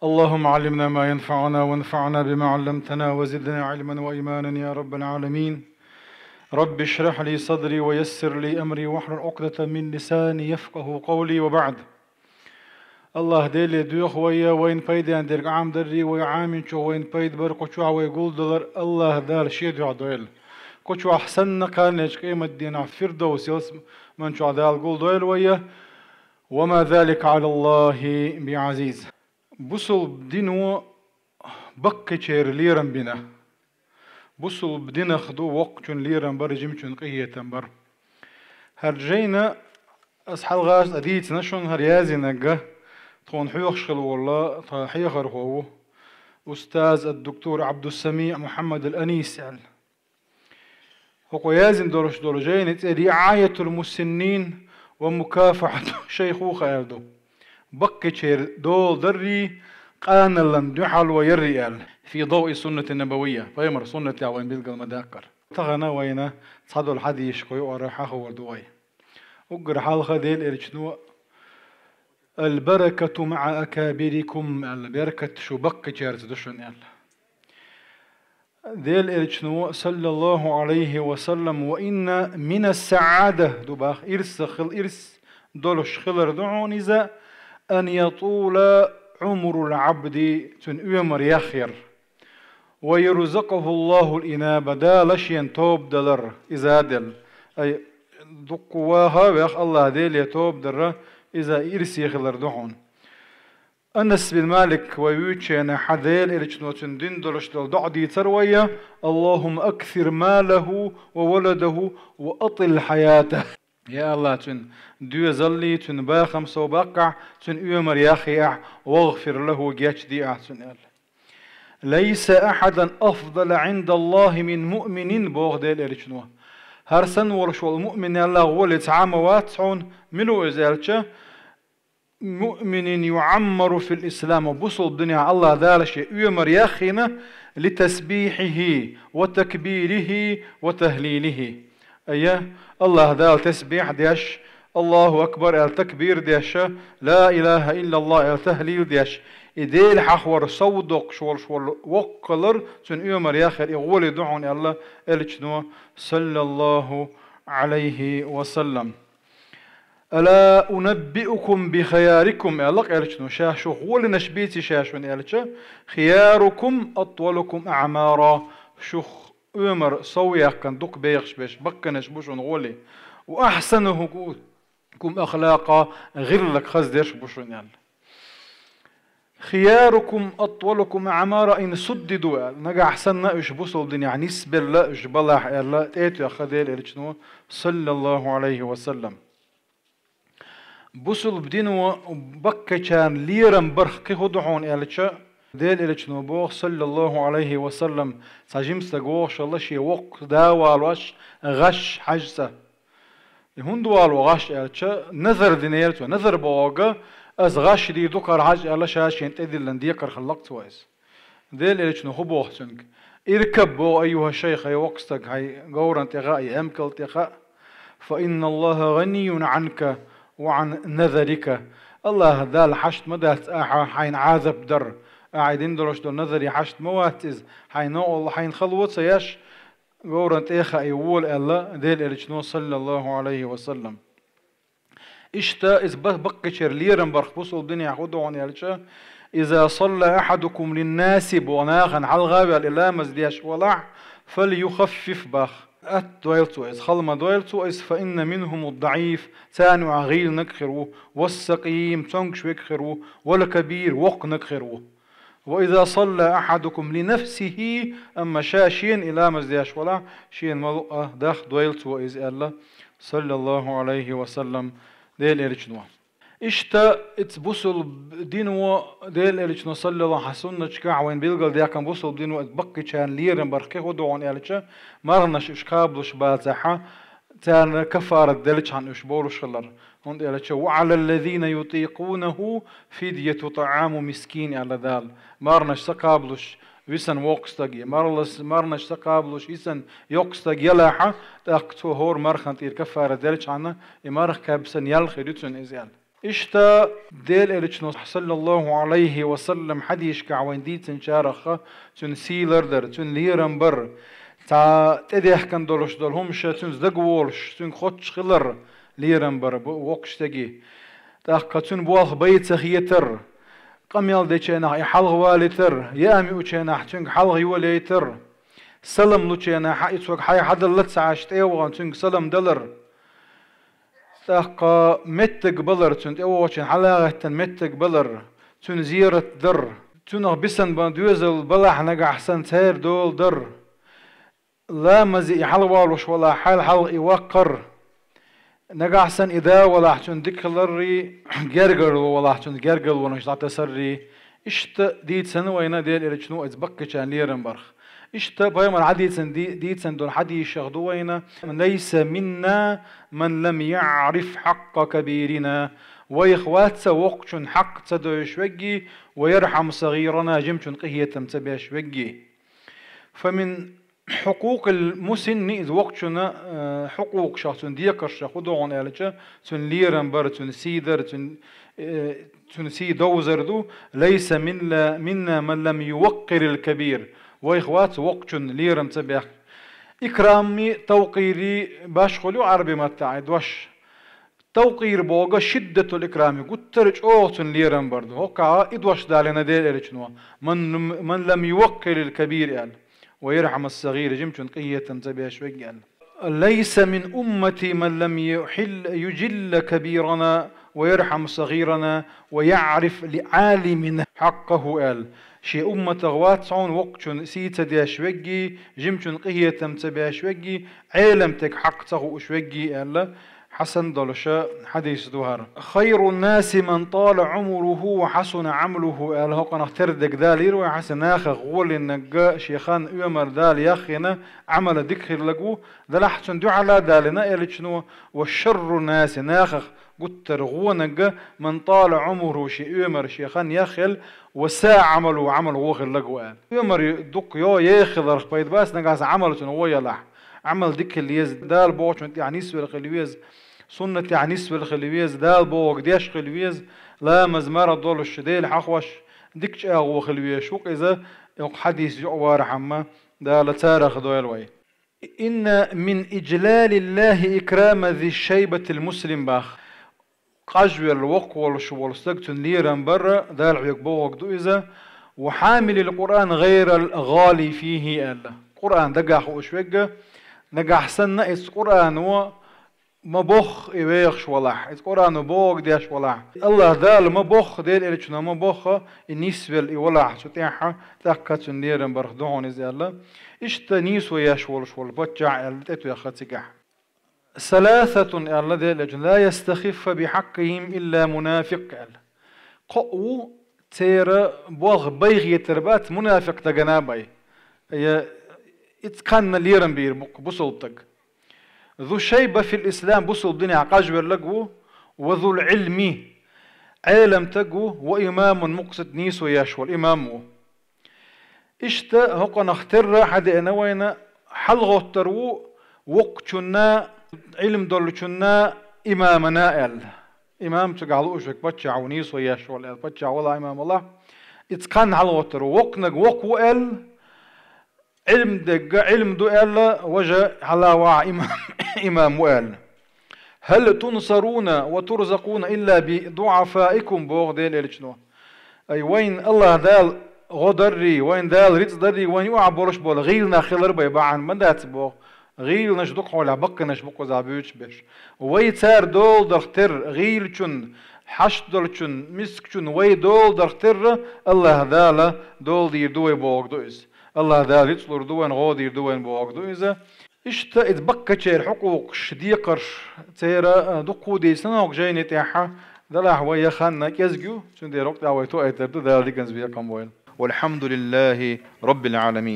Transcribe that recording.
اللهم علمنا ما ينفعنا وانفعنا بما علمتنا وزدنا علما وإيمانا يا رب العالمين. رب اشرح لي صدري ويسر لي أمري واحلل عقدة من لساني يفقه قولي. وبعد، الله ديلي دوخ وين بيد عندك عام دري ويعامن شو وين بيد برقو شو ويقول دولار الله دال شيد يعدويل كوشو أحسن كان قيمة دينا فردوس يوس من شو دال قول دويل وما ذلك على الله بعزيز. بوصل بدينو بكتشير ليرن بنا بوصل بدينا خدو وقتون ليرن بر جمشون قية بر هرجينا أصحاب غاز أديت نشون هريازي نجا تون حيوخشل والله حيخر هو أستاذ الدكتور عبد السميع محمد الأنيس يعني هو يازن دولش دولجين رعاية المسنين ومكافحة شيخوخة يردو بكتشير دول دري قانلا دحل ويريال في ضوء السنة النبوية فيمر سنة وين بيلقى المذاكر تغنى وين تصدوا الحدي يشقوا وراحه وردواي وقر حال خديل إرشنو البركة مع أكابركم البركة شو بكتشير دشون يال ديل إرشنو صلى الله عليه وسلم وإن من السعادة دباخ إرس دولش خلر دعون إذا أن يطول عمر العبد تنؤمر يخير ويرزقه الله الإنابة دالش ينتوب دلر إذا دل أي دقواها بيخ الله ديل يتوب در إذا إرس يخلر دعون أنس بن مالك ويوتشينا حذيل إرشنو تندين دلش دل دعدي تروية اللهم أكثر ماله وولده وأطل حياته. يا الله تن دو زلي تن باخم سو بقع تن أمر يخيع واغفر له جاش دي أحسن. ليس أحدا أفضل عند الله من مؤمن بوغديل إرشنو هرسن ورشو المؤمن الله ولد عاموات ملو إزالتش مؤمن يعمر في الإسلام وبصل الدنيا الله دالش أمر يخينا لتسبيحه وتكبيره وتهليله. أيه الله دال تسبيح ديش الله أكبر التكبير ديش لا إله إلا الله التهليل ديش إديل حخور صودق شول وقلر تن أمر ياخر إغول دعون الله إلشنو صلى الله عليه وسلم. ألا أنبئكم بخياركم الله إلشنو شاشو غول نشبيتي شاشون إلش خياركم أطولكم أعمارا شخ أمر صويا كان دوك بيغش بيش بكنش بوشون غولي وأحسنه كم أخلاقا غير لك خز ديش بوشون يعني خياركم أطولكم أعمارا إن سددوا نجا أحسننا إيش بوصل الدنيا نسبة لا إيش بلاح إلا تيتو يا خديل إلشنو صلى الله عليه وسلم بوصل بدينو بكتشان ليرن برخ كهدعون إلشا ديل إلشنو بوغ صلى الله عليه وسلم ساجيم ساقوغ الله شي وق داوال واش غش حجسة هندوال وغش إلشا نذر دينيرتو نذر بوغا از غش دي دوكر حج الله شاشين تدل لنديكر خلقت وايز ديل إلشنو هو بوغ سنك اركب بو أيها الشيخ وقستك هاي قورا تغاي أمكل تغاء فإن الله غني عنك وعن نذرك الله دال حشت مدات حين عاذب در قاعدين دروش دو نظري حشت مواتز حين الله حين خلوت سياش قورنت إيخا يقول الله ديل إلشنو صلى الله عليه وسلم إشتا إذ بقشر ليرن برخبصوا الدنيا خدوان يالشا إذا صلى أحدكم للناس بوناخا على الغابة الإلامز دياش ولع فليخفف باخ دويلتو إذ خلما دويلتو إذ فإن منهم الضعيف تانو عغيل نكخرو والسقيم تنكش ويكخرو والكبير وق نكخرو وإذا صلى أحدكم لنفسه أما شاشين إلى مزدياش ولا شين ملؤة داخ دويلت وإذ الله صلى الله عليه وسلم ديل إرشنوا إشتا اتبصل دينو ديل إرشنوا صلى الله حسنة شكاع وين بيلقل دياكم بصل دينو اتبقي كان ليرن بركي ودعون إلشا مرنش إشكابلوش بازحة تان كفارة دلش عن إشبولوش خلر هند إلشا وعلى الذين يطيقونه فدية طعام مسكين على ذال مرنش سقابلوش ويسن وقستاجي مرنش سقابلوش ويسن يقستاجي يلاحة تأكتو هور مرخن تير كفارة دلش عنا يمرخ كابسن يلخي دوتسن إزيال اشتا ديل إلشنو صلى الله عليه وسلم حديش كعوين دي تنشارخة تن سيلردر تن ليرنبر تا تديح كان دولش دولهمش تن زدقولش تن خوتش خلر ليرنبر وقش تجي تاخ تن بوالخ بيت سخيتر قميل دي چيناح يحلغ والتر يامي وچيناح تن حلغ يوليتر سلم لو چيناح يتوق حي حدل لتسعاشت ايوغان تن سلم دلر تاقا متق بلر تون اووشن حلاغة متق بلر تون زيارة در تون بسن باندوزل بلح نقع حسن تير دول در لا مزي حلوالوش ولا حل يوقر نقع حسن إذا ولا حتون دكلري جرجر ولا حتون جرجل ونشطع تسري اشت ديت سنوينا ديل إلشنو ازبكشان ليرنبرخ اشت بايمر عديتسن ديتسن دون حدي شغدوينا ليس منا من لم يعرف حق كبيرنا ويخوات وقشن حق تدوش وجي ويرحم صغيرنا جمشن قهية تمتبيش وجي فمن حقوق المسن إذ وقتنا حقوق شخص ديكر شخدون ألجا تن ليرنبر تن سيدر تن سيدوزر دو ليس منا من لم يوقر الكبير وإخوات وقتن ليرن تبيخ إكرامي توقيري باشخلو عربي متعد وش توقير بوغا شدة الإكرامي قد ترج أوتن ليرن بردو هكا إدوش دالنا ديل إليشنوا من لم يوقر الكبير يعني ويرحم الصغير جمتن قية تبيش وقال ليس من أمتي من لم يجل كبيرنا ويرحم صغيرنا ويعرف لعالمنا حقه قال شي أمة غوات صون وقتن سيتا دياش وقي جمتن قهية تبيش وقي عالمتك حقته أشوقي قال حسن دولشا حديث دوهر خير الناس من طال عمره وحسن عمله قال هو قنا اختردك دالير وحسن ناخ غول النجا شيخان يمر دال يخنا عمل ذكر لقو دلحسن دو على دالنا قال شنو والشر الناس ناخ قلت رغونك من طال عمره شي يمر شيخان يخل وساء عمله عمل وغل لقو قال يمر دق يو ياخذ رخبيت باس نقاس عمله شنو يلح عمل ذكر اللي دال بوش يعني يسوي الخليويز سنة يعني نسبة الخلويز دال بوغ ديش خلويز لا مزمار الدول الشديل حخوش ديكش اغو خلويز شوق اذا حديث جوار حما دال تارخ دويل وي إن من إجلال الله إكرام ذي الشيبة المسلم باخ قجو الوق والشوال استقتن ليران برا دال عيق بوغ دو إذا وحامل القرآن غير الغالي فيه ألا قرآن دقاح وشوقه نقاح سنة إس قرآن و ما بخ يبيخش ولاح القرآن بوق ديش ولاح الله دال ما بخ ديل إليشنا ما بخ النسبة يولاح شتيحة تأكد نديرن برخدون إزاي الله إيش تنيس وياش ولش ولا بتجع التيتو ياخد سجح ثلاثة الله ديل لا يستخف بحقهم إلا منافق قو تير بوغ بيغ تربات منافق تجنابي هي إتقن ليرن بير بصوتك ذو شيبة في الإسلام بصل الدنيا قاجبر لقو وذو العلم علم تقو وإمام مقصد نيس وياش والإمام إشتا هقا نختر حد أنوين حلغو الترو وقتنا علم دولتنا إمامنا ال إمام تقالو أشك بتشع ونيس وياش ولا بتشع ولا إمام الله إتقان حلغو الترو وقنق وقو ال علم دو ال وجه حلاوة إمام وقال هل تنصرون وترزقون إلا بضعفائكم بوغ ديل إلشنو أي وين الله دال غدري وين دال ريتس دري وين يوع بورش بول غيلنا خلر بيبعن من دات بوغ غيل نشدق ولا بق نشبق زابيوش بش ويتار دول درختر غيل چون حش دول چون مسك چون وي دول درختر الله دال دول دير دوي بوغ دوز الله دال يطلر دوين غودير دوين بوغ دوز إشتا إتبقى تشير حقوق شديقرش تيرا دقو دي سنة وجايني تيحا دلاح ويا خانا كيزجو شن دي روك دعويتو ايتردو دال دي كنز بيا كمويل والحمد لله رب العالمين.